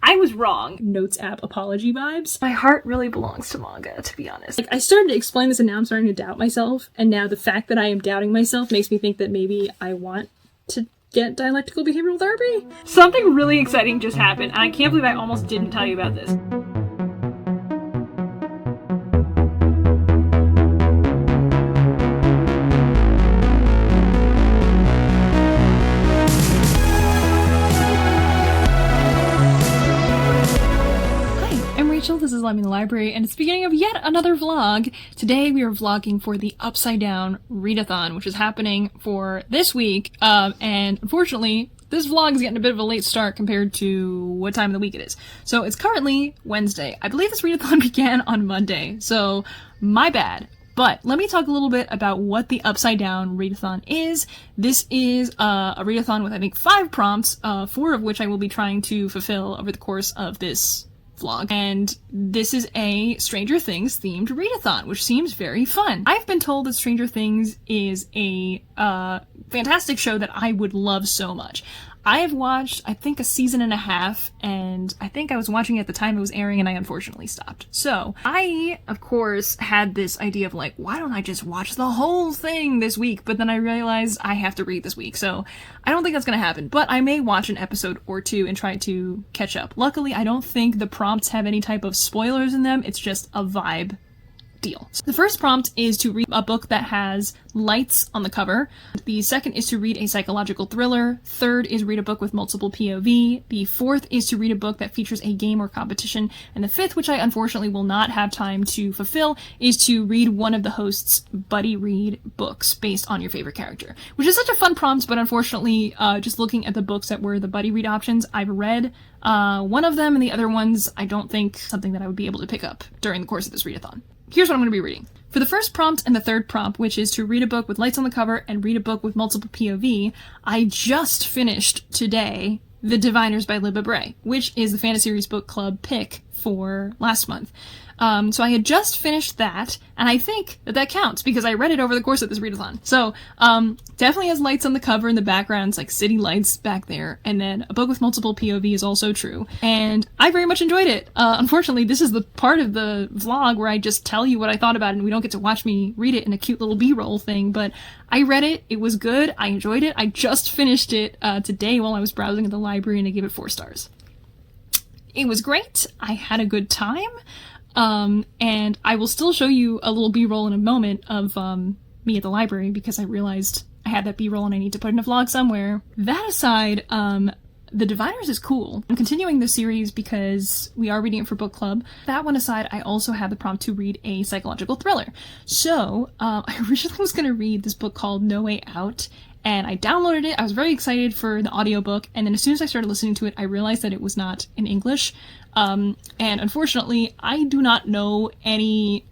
I was wrong. Notes app apology vibes. My heart really belongs to manga, to be honest. Like, I started to explain this and now I'm starting to doubt myself, and now the fact that I am doubting myself makes me think that maybe I want to get dialectical behavioral therapy? Something really exciting just happened, and I can't believe I almost didn't tell you about this. This is Lemmy in the Library, and it's the beginning of yet another vlog. Today we are vlogging for the Upside Down readathon, which is happening for this week, and unfortunately, this vlog is getting a bit of a late start compared to what time of the week it is. So it's currently Wednesday. I believe this readathon began on Monday, so my bad. But let me talk a little bit about what the Upside Down readathon is. This is a readathon with, I think, 5 prompts, 4 of which I will be trying to fulfill over the course of this vlog, and this is a Stranger Things themed readathon, which seems very fun. I've been told that Stranger Things is a fantastic show that I would love so much. I have watched, I think, a season and a half, and I think I was watching it at the time it was airing, and I unfortunately stopped. So, I, of course, had this idea of like, why don't I just watch the whole thing this week? But then I realized I have to read this week, so I don't think that's gonna happen. But I may watch an episode or two and try to catch up. Luckily, I don't think the prompts have any type of spoilers in them. It's just a vibe deal. So the first prompt is to read a book that has lights on the cover. The second is to read a psychological thriller. Third is read a book with multiple POV. The fourth is to read a book that features a game or competition. And the fifth, which I unfortunately will not have time to fulfill, is to read one of the host's buddy read books based on your favorite character. Which is such a fun prompt, but unfortunately, just looking at the books that were the buddy read options, I've read one of them, and the other ones I don't think something that I would be able to pick up during the course of this readathon. Here's what I'm going to be reading. For the first prompt and the third prompt, which is to read a book with lights on the cover and read a book with multiple POV, I just finished today The Diviners by Libba Bray, which is the Fantasy Series Book Club pick for last month. So I had just finished that, and I think that that counts because I read it over the course of this readathon. So, definitely has lights on the cover in the background. It's like city lights back there, and then a book with multiple POV is also true. And I very much enjoyed it. Unfortunately, this is the part of the vlog where I just tell you what I thought about it, and we don't get to watch me read it in a cute little B-roll thing, but I read it, it was good, I enjoyed it, I just finished it today while I was browsing at the library, and I gave it 4 stars. It was great, I had a good time. And I will still show you a little B-roll in a moment of, me at the library because I realized I had that B-roll and I need to put in a vlog somewhere. That aside, The Diviners is cool. I'm continuing the series because we are reading it for book club. That one aside, I also had the prompt to read a psychological thriller. So, I originally was gonna read this book called No Way Out, and I downloaded it. I was very excited for the audiobook, and then as soon as I started listening to it, I realized that it was not in English. And unfortunately, I do not know any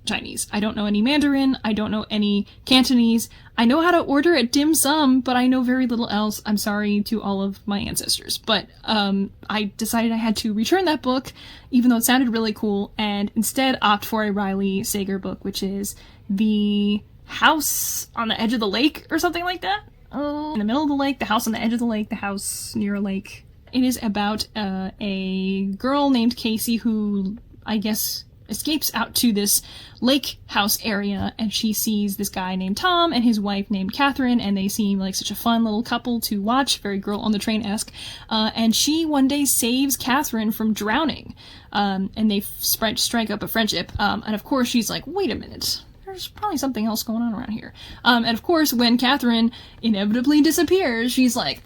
Chinese. I don't know any Mandarin. I don't know any Cantonese. I know how to order at dim sum, but I know very little else. I'm sorry to all of my ancestors. But I decided I had to return that book, even though it sounded really cool, and instead opt for a Riley Sager book, which is The House on the Edge of the Lake, or something like that. Oh, in the middle of the lake, the house on the edge of the lake, the house near a lake. It is about a girl named Casey who, I guess, escapes out to this lake house area, and she sees this guy named Tom and his wife named Catherine, and they seem like such a fun little couple to watch, very Girl on the Train-esque, and she one day saves Catherine from drowning, and they strike up a friendship, and of course she's like, wait a minute, there's probably something else going on around here, and of course when Catherine inevitably disappears, she's like,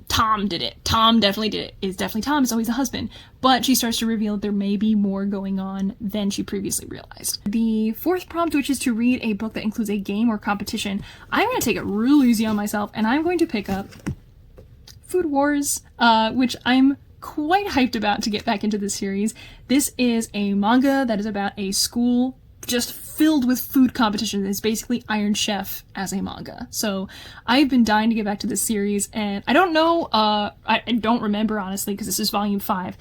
Tom did it. Tom definitely did it. It's definitely Tom. It's always the husband. But she starts to reveal that there may be more going on than she previously realized. The fourth prompt, which is to read a book that includes a game or competition, I'm going to take it real easy on myself, and I'm going to pick up Food Wars, which I'm quite hyped about to get back into this series. This is a manga that is about a school just filled with food competition. It's basically Iron Chef as a manga. So I've been dying to get back to this series, and I don't know, I don't remember honestly, because this is volume 5,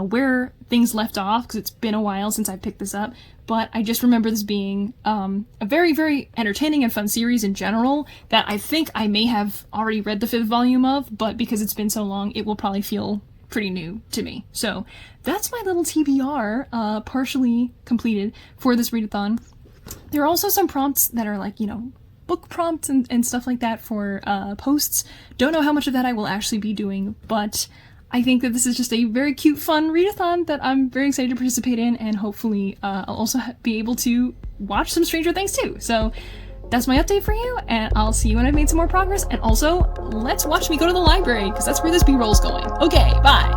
where things left off, because it's been a while since I picked this up, but I just remember this being a very, very entertaining and fun series in general that I think I may have already read the 5th volume of, but because it's been so long, it will probably feel pretty new to me. So that's my little TBR, partially completed for this readathon. There are also some prompts that are like, book prompts and stuff like that for posts. Don't know how much of that I will actually be doing, but I think that this is just a very cute, fun readathon that I'm very excited to participate in, and hopefully I'll also be able to watch some Stranger Things too. So that's my update for you, and I'll see you when I've made some more progress. And also, let's watch me go to the library, because that's where this B-roll's going. Okay, bye!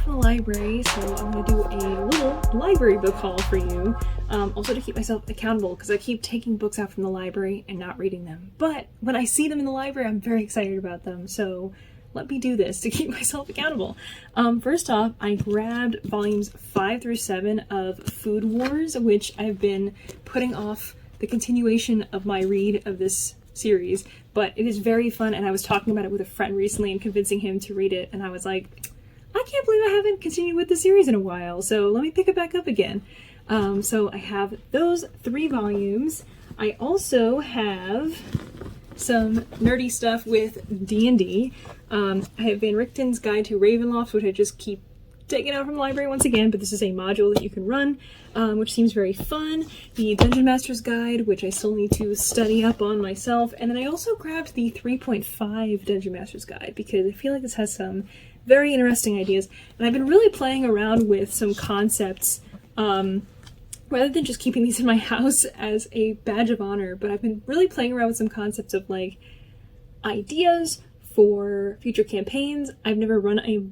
Library, so I'm going to do a little library book haul for you, also to keep myself accountable, because I keep taking books out from the library and not reading them, but when I see them in the library I'm very excited about them, so let me do this to keep myself accountable. First off, I grabbed volumes 5 through 7 of Food Wars, which I've been putting off the continuation of my read of this series, but it is very fun, and I was talking about it with a friend recently and convincing him to read it, and I was like, I can't believe I haven't continued with the series in a while, so let me pick it back up again. So I have those 3 volumes. I also have some nerdy stuff with D&D. I have Van Richten's Guide to Ravenloft, which I just keep taking out from the library once again, but this is a module that you can run, which seems very fun. The Dungeon Master's Guide, which I still need to study up on myself. And then I also grabbed the 3.5 Dungeon Master's Guide, because I feel like this has some very interesting ideas, and I've been really playing around with some concepts, rather than just keeping these in my house as a badge of honor, but I've been really playing around with some concepts of like ideas for future campaigns. I've never run a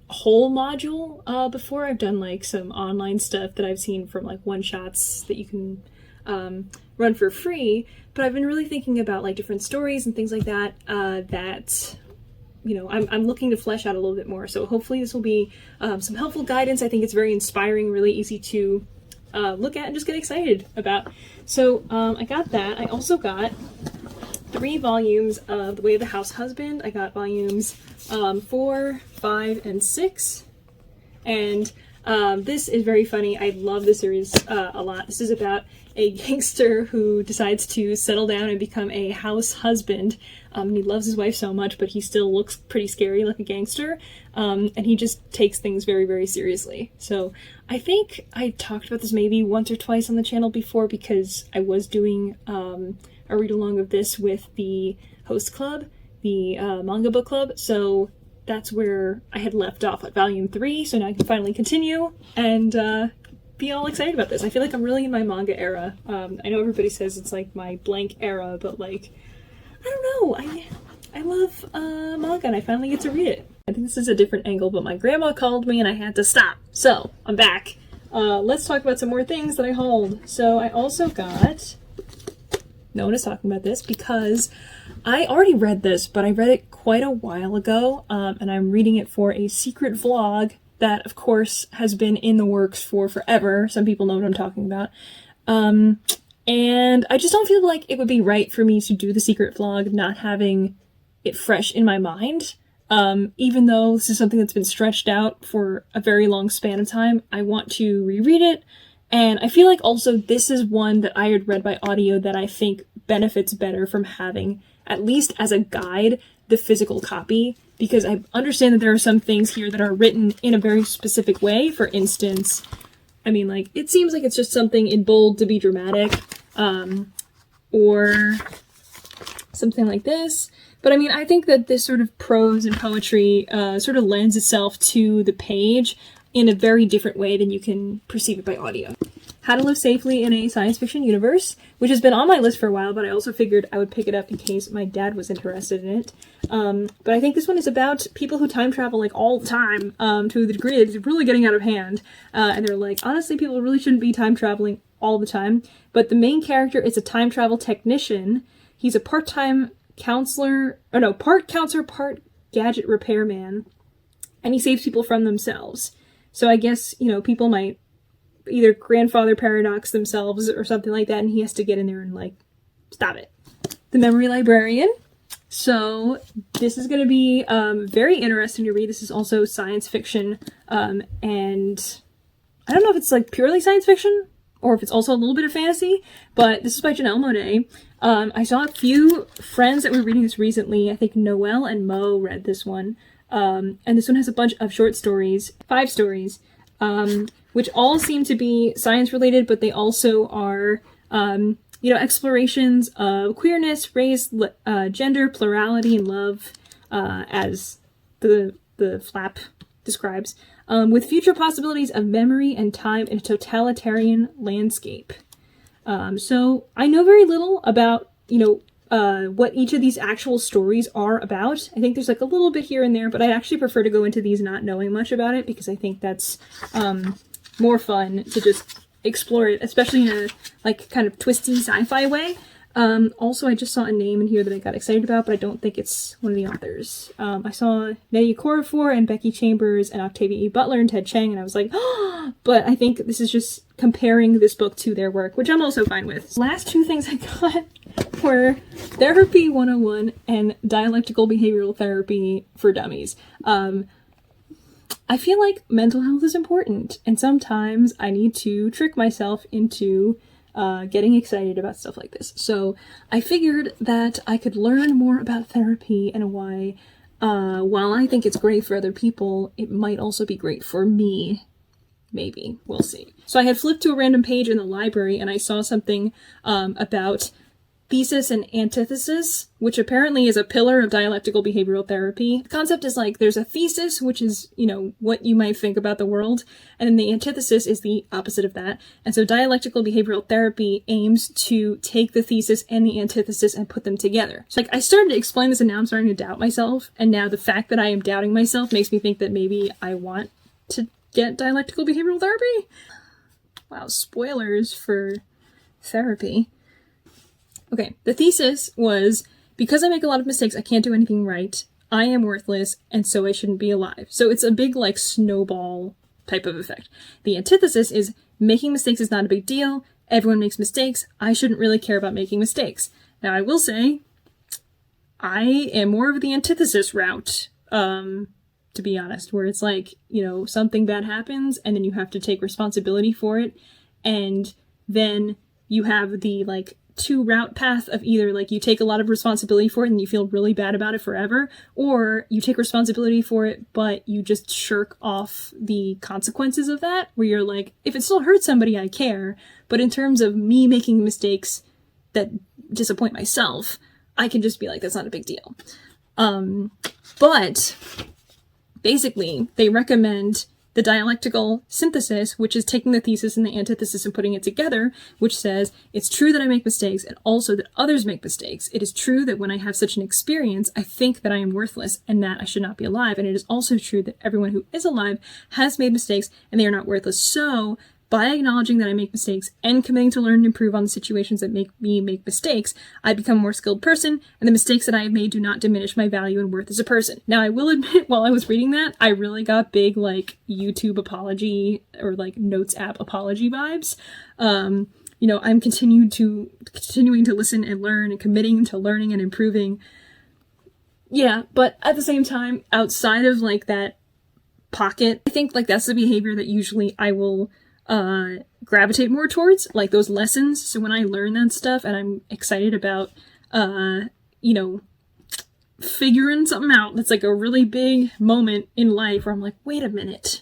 whole module before. I've done like some online stuff that I've seen from like one-shots that you can run for free, but I've been really thinking about like different stories and things like that that I'm looking to flesh out a little bit more. So hopefully this will be some helpful guidance. I think it's very inspiring, really easy to look at and just get excited about. So I got that. I also got 3 volumes of The Way of the House Husband. I got volumes 4, 5, and 6. And this is very funny. I love this series a lot. This is about a gangster who decides to settle down and become a house husband. He loves his wife so much, but he still looks pretty scary like a gangster. And he just takes things very, very seriously. So I think I talked about this maybe once or twice on the channel before, because I was doing a read-along of this with the host club, the manga book club. So that's where I had left off at volume 3, so now I can finally continue and be all excited about this. I feel like I'm really in my manga era. I know everybody says it's like my blank era, but like, I don't know, I love manga and I finally get to read it. I think this is a different angle, but my grandma called me and I had to stop. So, I'm back. Let's talk about some more things that I hauled. So I also got, no one is talking about this because I already read this, but I read it quite a while ago, and I'm reading it for a secret vlog that, of course, has been in the works for forever. Some people know what I'm talking about. And I just don't feel like it would be right for me to do the secret vlog not having it fresh in my mind. Even though this is something that's been stretched out for a very long span of time, I want to reread it. And I feel like also this is one that I had read by audio that I think benefits better from having, at least as a guide, the physical copy, because I understand that there are some things here that are written in a very specific way. For instance, I mean, like, it seems like it's just something in bold to be dramatic, or something like this. But I mean, I think that this sort of prose and poetry sort of lends itself to the page in a very different way than you can perceive it by audio. How to Live Safely in a Science Fiction Universe, which has been on my list for a while, but I also figured I would pick it up in case my dad was interested in it. But I think this one is about people who time travel, like, all the time, to the degree it's really getting out of hand. And they're like, honestly, people really shouldn't be time traveling all the time. But the main character is a time travel technician. He's a part-time counselor, part counselor, part gadget repairman. And he saves people from themselves. So I guess, people might either grandfather paradox themselves or something like that, and he has to get in there and, like, stop it. The Memory Librarian. So this is going to be very interesting to read. This is also science fiction, and I don't know if it's, like, purely science fiction or if it's also a little bit of fantasy, but this is by Janelle Monáe. I saw a few friends that were reading this recently. I think Noelle and Mo read this one, and this one has a bunch of short stories, 5 stories, which all seem to be science related, but they also are, explorations of queerness, race, gender, plurality, and love, as the flap describes, with future possibilities of memory and time in a totalitarian landscape. So I know very little about, what each of these actual stories are about. I think there's, like, a little bit here and there, but I'd actually prefer to go into these not knowing much about it, because I think that's, more fun to just explore it, especially in a, like, kind of twisty sci-fi way. Also, I just saw a name in here that I got excited about, but I don't think it's one of the authors. I saw Nettie Okorafor and Becky Chambers and Octavia E. Butler and Ted Chiang, and I was like, oh! But I think this is just comparing this book to their work, which I'm also fine with. Last 2 things I got were Therapy 101 and Dialectical Behavioral Therapy for Dummies. I feel like mental health is important, and sometimes I need to trick myself into getting excited about stuff like this. So I figured that I could learn more about therapy and why, while I think it's great for other people, it might also be great for me. Maybe. We'll see. So I had flipped to a random page in the library, and I saw something about thesis and antithesis, which apparently is a pillar of dialectical behavioral therapy. The concept is, like, there's a thesis, which is, what you might think about the world, and then the antithesis is the opposite of that. And so dialectical behavioral therapy aims to take the thesis and the antithesis and put them together. So, like, I started to explain this, and now I'm starting to doubt myself, and now the fact that I am doubting myself makes me think that maybe I want to get dialectical behavioral therapy. Wow, spoilers for therapy. Okay, the thesis was, because I make a lot of mistakes, I can't do anything right, I am worthless, and so I shouldn't be alive. So it's a big, like, snowball type of effect. The antithesis is, making mistakes is not a big deal, everyone makes mistakes, I shouldn't really care about making mistakes. Now, I will say, I am more of the antithesis route, to be honest, where it's like, something bad happens, and then you have to take responsibility for it, and then you have the, like, 2 route path of either, like, you take a lot of responsibility for it and you feel really bad about it forever, or you take responsibility for it but you just shirk off the consequences of that, where you're like, if it still hurts somebody, I care, but in terms of me making mistakes that disappoint myself, I can just be like, that's not a big deal. But basically they recommend the dialectical synthesis, which is taking the thesis and the antithesis and putting it together, which says, it's true that I make mistakes and also that others make mistakes. It is true that when I have such an experience, I think that I am worthless and that I should not be alive. And it is also true that everyone who is alive has made mistakes and they are not worthless. So by acknowledging that I make mistakes and committing to learn and improve on the situations that make me make mistakes, I become a more skilled person, and the mistakes that I have made do not diminish my value and worth as a person. Now, I will admit, while I was reading that, I really got big, like, YouTube apology or, like, Notes app apology vibes. I'm continuing to listen and learn and committing to learning and improving. Yeah, but at the same time, outside of, like, that pocket, I think, like, that's the behavior that usually I will gravitate more towards, like those lessons. So when I learn that stuff and I'm excited about, figuring something out that's like a really big moment in life where I'm like, wait a minute,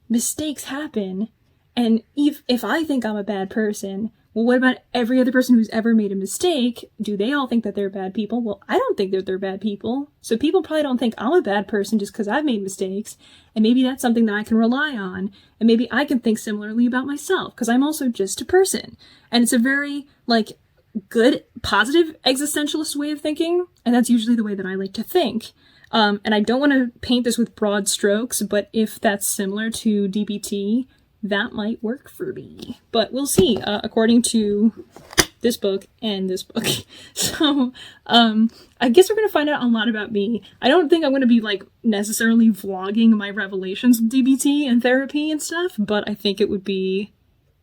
mistakes happen, and if I think I'm a bad person, well, what about every other person who's ever made a mistake? Do they all think that they're bad people? Well, I don't think that they're bad people. So people probably don't think I'm a bad person just because I've made mistakes. And maybe that's something that I can rely on. And maybe I can think similarly about myself because I'm also just a person. And it's a very, like, good, positive existentialist way of thinking. And that's usually the way that I like to think. And I don't want to paint this with broad strokes, but if that's similar to DBT, that might work for me. But we'll see, according to this book and this book. So, I guess we're going to find out a lot about me. I don't think I'm going to be, like, necessarily vlogging my revelations with DBT and therapy and stuff, but I think it would be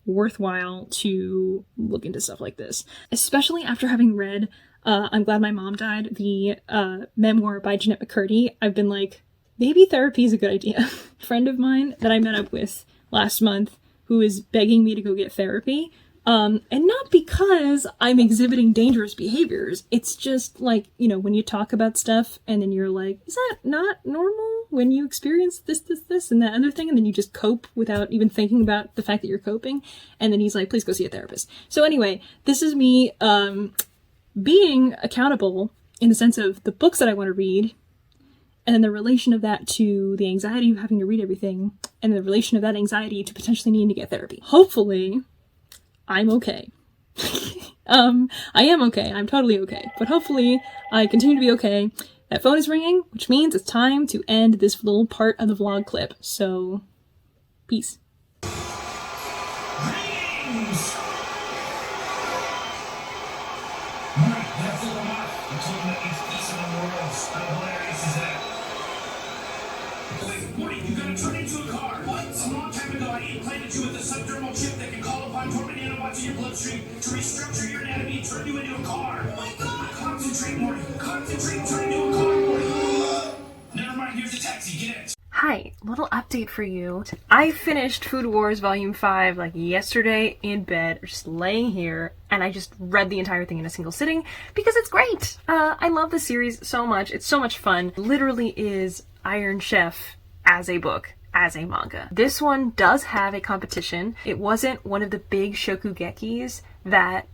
worthwhile to look into stuff like this. Especially after having read I'm Glad My Mom Died, the memoir by Jeanette McCurdy. I've been like, maybe therapy is a good idea. A friend of mine that I met up with last month who is begging me to go get therapy. And not because I'm exhibiting dangerous behaviors. It's just like, you know, when you talk about stuff and then you're like, is that not normal when you experience this, and that other thing? And then you just cope without even thinking about the fact that you're coping. And then he's like, please go see a therapist. So anyway, this is me, being accountable in the sense of the books that I want to read, and then the relation of that to the anxiety of having to read everything, and the relation of that anxiety to potentially needing to get therapy. Hopefully, I'm okay. I am okay. I'm totally okay. But hopefully, I continue to be okay. That phone is ringing, which means it's time to end this little part of the vlog clip. So, peace. You're gonna turn into a car. What? A long time ago, I implanted you with a subdermal chip that can call upon dormant nanobots in your bloodstream to restructure your anatomy and turn you into a car. Oh my god! Concentrate, Morty. Concentrate, turn into a car, Morty. Never mind, here's a taxi. Get it. Hi, little update for you. I finished Food Wars Volume 5 like yesterday in bed, just laying here, and I just read the entire thing in a single sitting because it's great. I love the series so much. It's so much fun. Literally is Iron Chef as a book, as a manga. This one does have a competition. It wasn't one of the big shokugekis that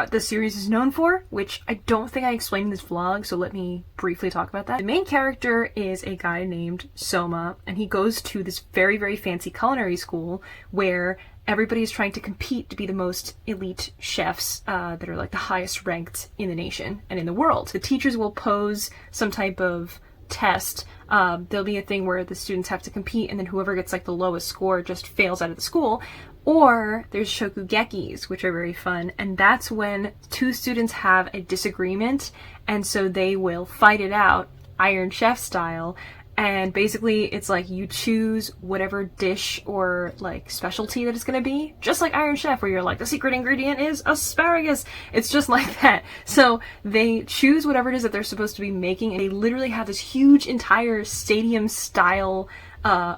the series is known for, which I don't think I explained in this vlog, so let me briefly talk about that. The main character is a guy named Soma, and he goes to this very, very fancy culinary school where everybody is trying to compete to be the most elite chefs that are like the highest ranked in the nation and in the world. The teachers will pose some type of test. There'll be a thing where the students have to compete, and then whoever gets like the lowest score just fails out of the school. Or there's shokugekis, which are very fun, and that's when two students have a disagreement, and so they will fight it out, Iron Chef style. And basically it's like you choose whatever dish or like specialty that it's gonna be, just like Iron Chef, where you're like, the secret ingredient is asparagus. It's just like that. So they choose whatever it is that they're supposed to be making, and they literally have this huge entire stadium style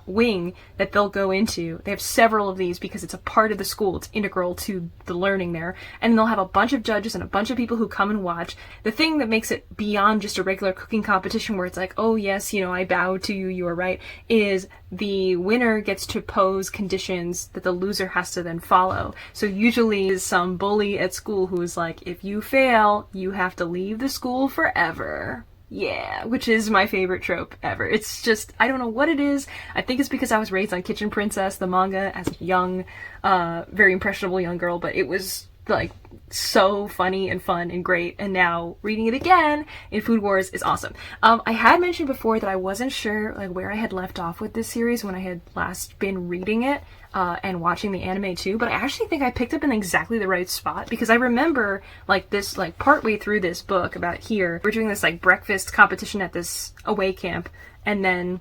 wing that they'll go into. They have several of these because it's a part of the school. It's integral to the learning there. And they'll have a bunch of judges and a bunch of people who come and watch. The thing that makes it beyond just a regular cooking competition where it's like, oh yes, you know, I bow to you, you are right, is the winner gets to pose conditions that the loser has to then follow. So usually is some bully at school who is like, if you fail, you have to leave the school forever. Yeah, which is my favorite trope ever. It's just, I don't know what it is. I think it's because I was raised on Kitchen Princess, the manga, as a young, very impressionable young girl, but it was like so funny and fun and great, and now reading it again in Food Wars is awesome. I had mentioned before that I wasn't sure like where I had left off with this series when I had last been reading it and watching the anime too, but I actually think I picked up in exactly the right spot, because I remember like this, like partway through this book, about here, we're doing this like breakfast competition at this away camp, and then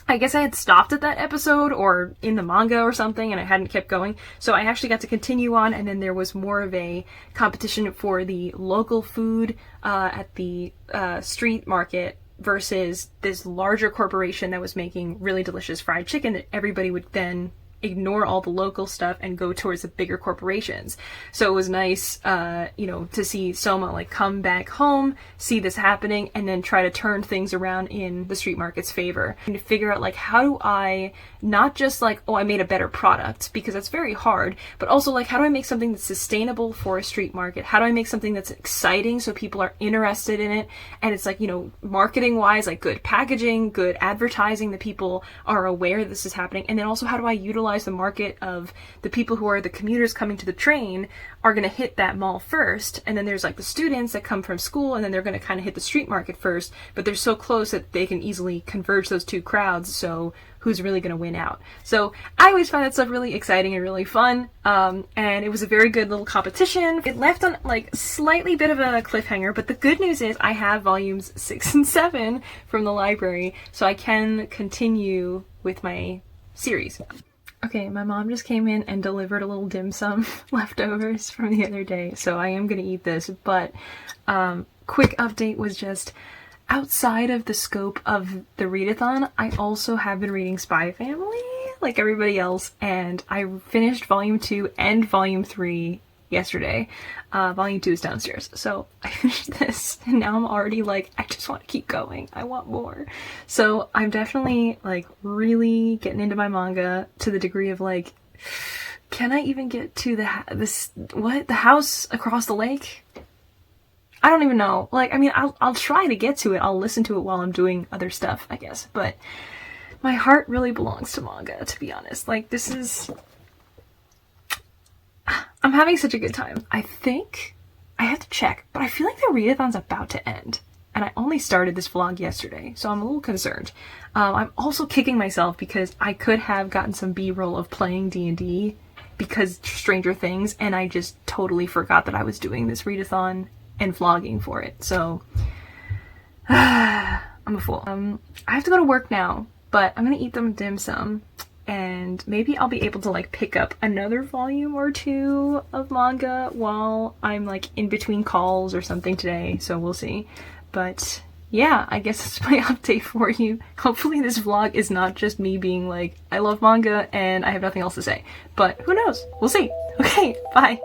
I guess I had stopped at that episode or in the manga or something, and I hadn't kept going. So I actually got to continue on, and then there was more of a competition for the local food at the street market versus this larger corporation that was making really delicious fried chicken that everybody would then ignore all the local stuff and go towards the bigger corporations. So it was nice, to see Soma like come back home, see this happening, and then try to turn things around in the street market's favor. And to figure out like, how do I not just like, oh, I made a better product, because that's very hard, but also like, how do I make something that's sustainable for a street market? How do I make something that's exciting so people are interested in it? And it's like, marketing wise, like good packaging, good advertising, that people are aware this is happening. And then also, how do I utilize the market of the people who are the commuters coming to the train are going to hit that mall first, and then there's like the students that come from school, and then they're going to kind of hit the street market first, but they're so close that they can easily converge those two crowds, so who's really going to win out? So I always find that stuff really exciting and really fun, and it was a very good little competition. It left on like slightly bit of a cliffhanger, but the good news is I have volumes 6 and 7 from the library, so I can continue with my series. Okay, my mom just came in and delivered a little dim sum leftovers from the other day, so I am going to eat this, but quick update was just, outside of the scope of the readathon, I also have been reading Spy Family, like everybody else, and I finished Volume 2 and Volume 3 yesterday. Volume 2 is downstairs. So I finished this, and now I'm already like, I just want to keep going. I want more. So I'm definitely like really getting into my manga to the degree of like, can I even get to the house across the lake? I don't even know. Like, I mean, I'll try to get to it. I'll listen to it while I'm doing other stuff, I guess. But my heart really belongs to manga, to be honest. Like, this is... I'm having such a good time. I think I have to check, but I feel like the readathon's about to end. And I only started this vlog yesterday, so I'm a little concerned. I'm also kicking myself because I could have gotten some B-roll of playing D&D because Stranger Things, and I just totally forgot that I was doing this readathon and vlogging for it. So I'm a fool. I have to go to work now, but I'm gonna eat them dim sum, and maybe I'll be able to like pick up another volume or 2 of manga while I'm like in between calls or something today, so we'll see. But yeah, I guess that's my update for you. Hopefully this vlog is not just me being like, I love manga and I have nothing else to say, but who knows? We'll see. Okay, bye.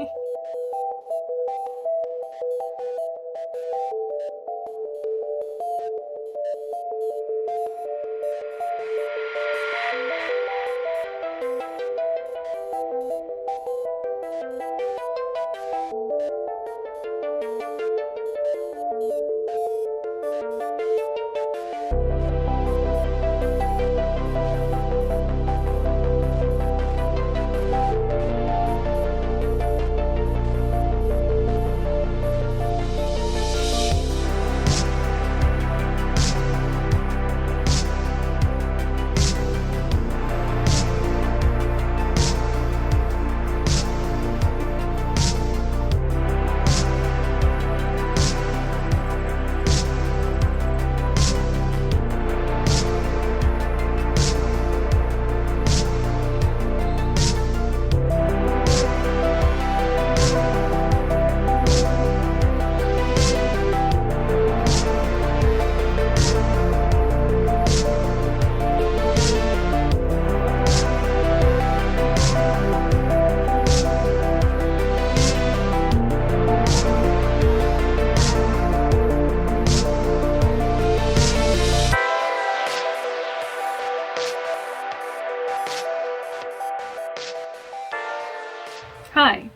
Hi.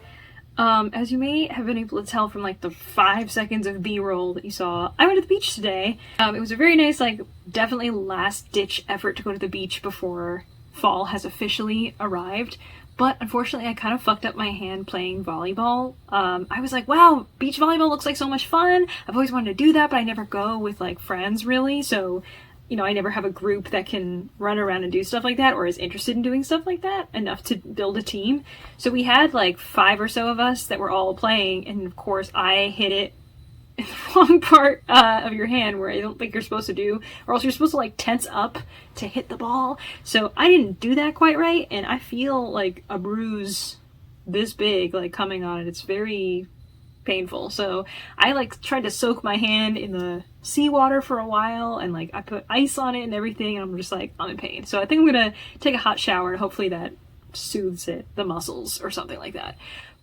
As you may have been able to tell from like the 5 seconds of B-roll that you saw, I went to the beach today. It was a very nice, like, definitely last-ditch effort to go to the beach before fall has officially arrived. But unfortunately, I kind of fucked up my hand playing volleyball. I was like, wow, beach volleyball looks like so much fun. I've always wanted to do that, but I never go with like friends really. So, you know, I never have a group that can run around and do stuff like that or is interested in doing stuff like that enough to build a team. So we had like 5 or so of us that were all playing, and of course I hit it in the wrong part of your hand where I don't think you're supposed to do, or else you're supposed to like tense up to hit the ball. So I didn't do that quite right, and I feel like a bruise this big like coming on it. It's very painful. So I like tried to soak my hand in the seawater for a while, and like I put ice on it and everything, and I'm just like, I'm in pain. So I think I'm gonna take a hot shower and hopefully that soothes it, the muscles or something like that.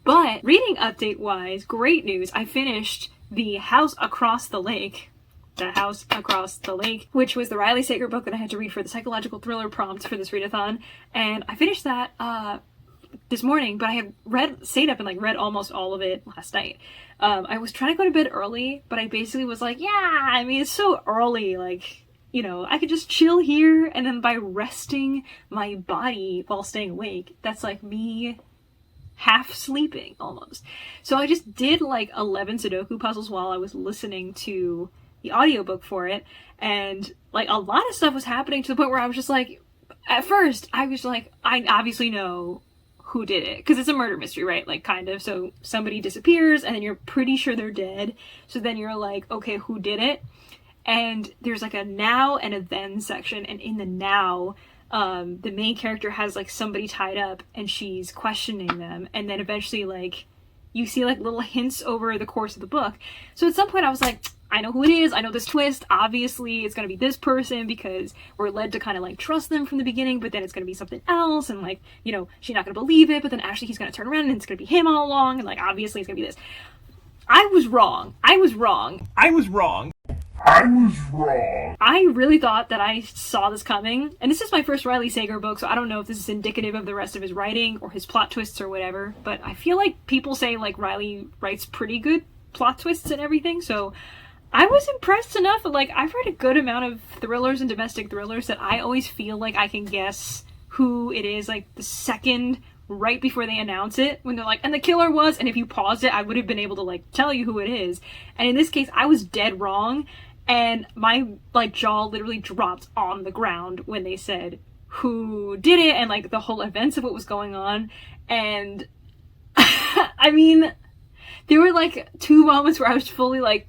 But reading update wise, great news. I finished The House Across the Lake, which was the Riley Sager book that I had to read for the psychological thriller prompt for this readathon. And I finished that this morning, but I had stayed up and like read almost all of it last night. I was trying to go to bed early, but I basically was like, yeah, I mean, it's so early, like, you know, I could just chill here, and then by resting my body while staying awake, that's like me half sleeping almost. So I just did like 11 Sudoku puzzles while I was listening to the audiobook for it, and like a lot of stuff was happening to the point where I was just like, at first I was like, I obviously know who did it, because it's a murder mystery, right? Like, kind of. So somebody disappears and then you're pretty sure they're dead, so then you're like, okay, who did it? And there's like a now and a then section, and in the now, the main character has like somebody tied up and she's questioning them, and then eventually like you see like little hints over the course of the book. So at some point I was like, I know who it is, I know this twist, obviously it's gonna be this person, because we're led to kind of like trust them from the beginning, but then it's gonna be something else, and like, you know, she's not gonna believe it, but then actually he's gonna turn around and it's gonna be him all along, and like obviously it's gonna be this. I was wrong. I really thought that I saw this coming, and this is my first Riley Sager book, so I don't know if this is indicative of the rest of his writing or his plot twists or whatever, but I feel like people say like Riley writes pretty good plot twists and everything, so I was impressed enough. Like, I've read a good amount of thrillers and domestic thrillers that I always feel like I can guess who it is, like, the second right before they announce it, when they're like, and the killer was, and if you paused it, I would have been able to, like, tell you who it is. And in this case, I was dead wrong, and my, like, jaw literally dropped on the ground when they said who did it, and, like, the whole events of what was going on. And, I mean, there were, like, 2 moments where I was fully, like,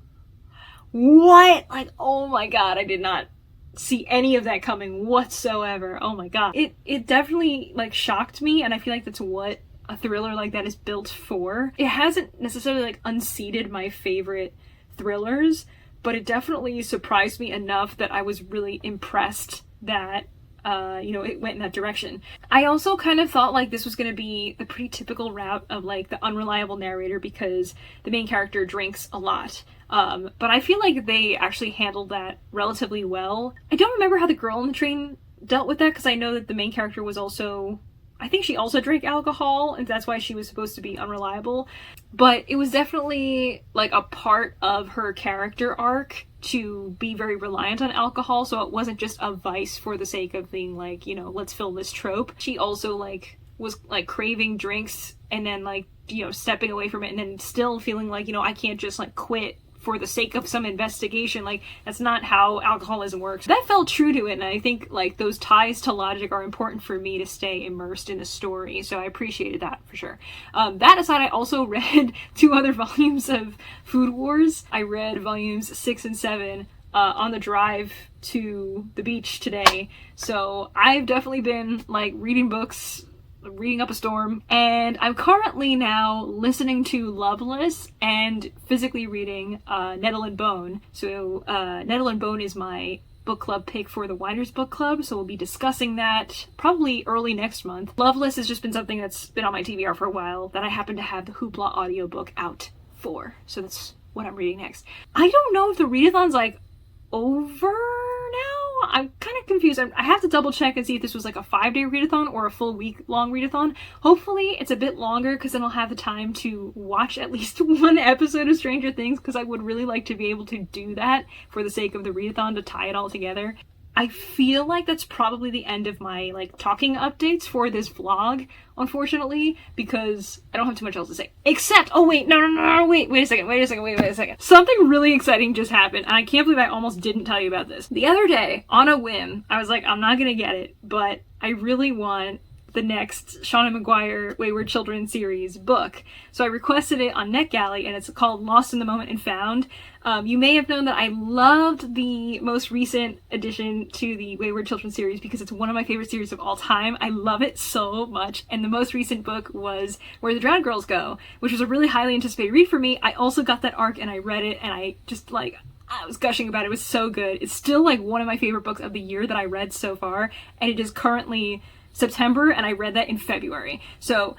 what? Like, oh my god, I did not see any of that coming whatsoever. Oh my god. It definitely, like, shocked me, and I feel like that's what a thriller like that is built for. It hasn't necessarily, like, unseated my favorite thrillers, but it definitely surprised me enough that I was really impressed that you know, it went in that direction. I also kind of thought like this was going to be the pretty typical route of like the unreliable narrator, because the main character drinks a lot. But I feel like they actually handled that relatively well. I don't remember how the girl on the train dealt with that, because I know that the main character was also, I think she also drank alcohol, and that's why she was supposed to be unreliable. But it was definitely like a part of her character arc to be very reliant on alcohol, so it wasn't just a vice for the sake of being like, you know, let's fill this trope. She also like was like craving drinks and then like, you know, stepping away from it, and then still feeling like, you know, I can't just like quit for the sake of some investigation. Like, that's not how alcoholism works. That felt true to it, and I think like those ties to logic are important for me to stay immersed in the story, so I appreciated that for sure. That aside, I also read 2 other volumes of Food Wars. I read volumes 6 and 7 on the drive to the beach today, so I've definitely been like reading books, reading up a storm, and I'm currently now listening to Loveless and physically reading Nettle and Bone. So Nettle and Bone is my book club pick for the Whiners Book Club, so we'll be discussing that probably early next month. Loveless has just been something that's been on my TBR for a while that I happen to have the Hoopla audiobook out for, so that's what I'm reading next. I don't know if the readathon's like over now. I'm kind of confused. I have to double check and see if this was like a 5-day readathon or a full week-long readathon. Hopefully it's a bit longer, because then I'll have the time to watch at least 1 episode of Stranger Things, because I would really like to be able to do that for the sake of the readathon, to tie it all together. I feel like that's probably the end of my like talking updates for this vlog, unfortunately, because I don't have too much else to say. Except, oh wait, no, wait a second. Something really exciting just happened, and I can't believe I almost didn't tell you about this. The other day, on a whim, I was like, I'm not gonna get it, but I really want the next Shauna Maguire Wayward Children series book. So I requested it on NetGalley, and it's called Lost in the Moment and Found. You may have known that I loved the most recent addition to the Wayward Children series because it's one of my favorite series of all time. I love it so much. And the most recent book was Where the Drowned Girls Go, which was a really highly anticipated read for me. I also got that arc and I read it, and I just like, I was gushing about it. It was so good. It's still like one of my favorite books of the year that I read so far, and it is currently September, and I read that in February. So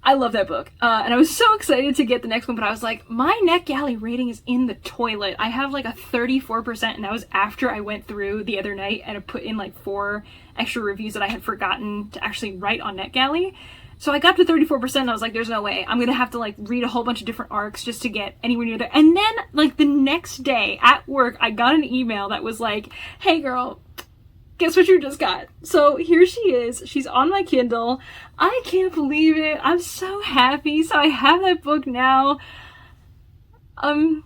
I love that book. And I was so excited to get the next one, but I was like, my NetGalley rating is in the toilet. I have like a 34%, and that was after I went through the other night and I put in like 4 extra reviews that I had forgotten to actually write on NetGalley. So I got to 34% and I was like, there's no way. I'm gonna have to like read a whole bunch of different arcs just to get anywhere near there. And then like the next day at work, I got an email that was like, hey girl, guess what you just got? So here she is. She's on my Kindle. I can't believe it. I'm so happy. So I have that book now. I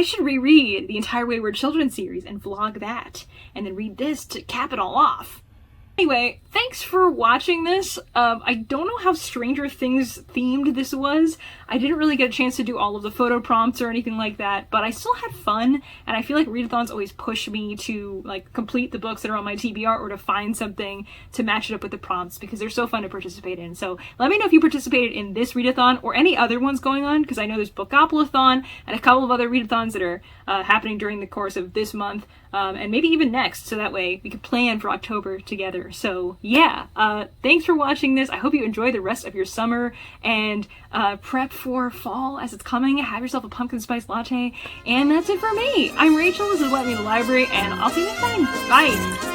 should reread the entire Wayward Children series and vlog that, and then read this to cap it all off. Anyway, thanks for watching this. I don't know how Stranger Things themed this was. I didn't really get a chance to do all of the photo prompts or anything like that, but I still had fun, and I feel like readathons always push me to like complete the books that are on my TBR or to find something to match it up with the prompts because they're so fun to participate in. So let me know if you participated in this readathon or any other ones going on, because I know there's Bookopoly-thon and a couple of other readathons that are happening during the course of this month, and maybe even next, so that way we can plan for October together. So yeah, thanks for watching this. I hope you enjoy the rest of your summer and prep for fall as it's coming. Have yourself a pumpkin spice latte, and that's it for me. I'm Rachel, this is Let Me in the Library, and I'll see you next time. Bye!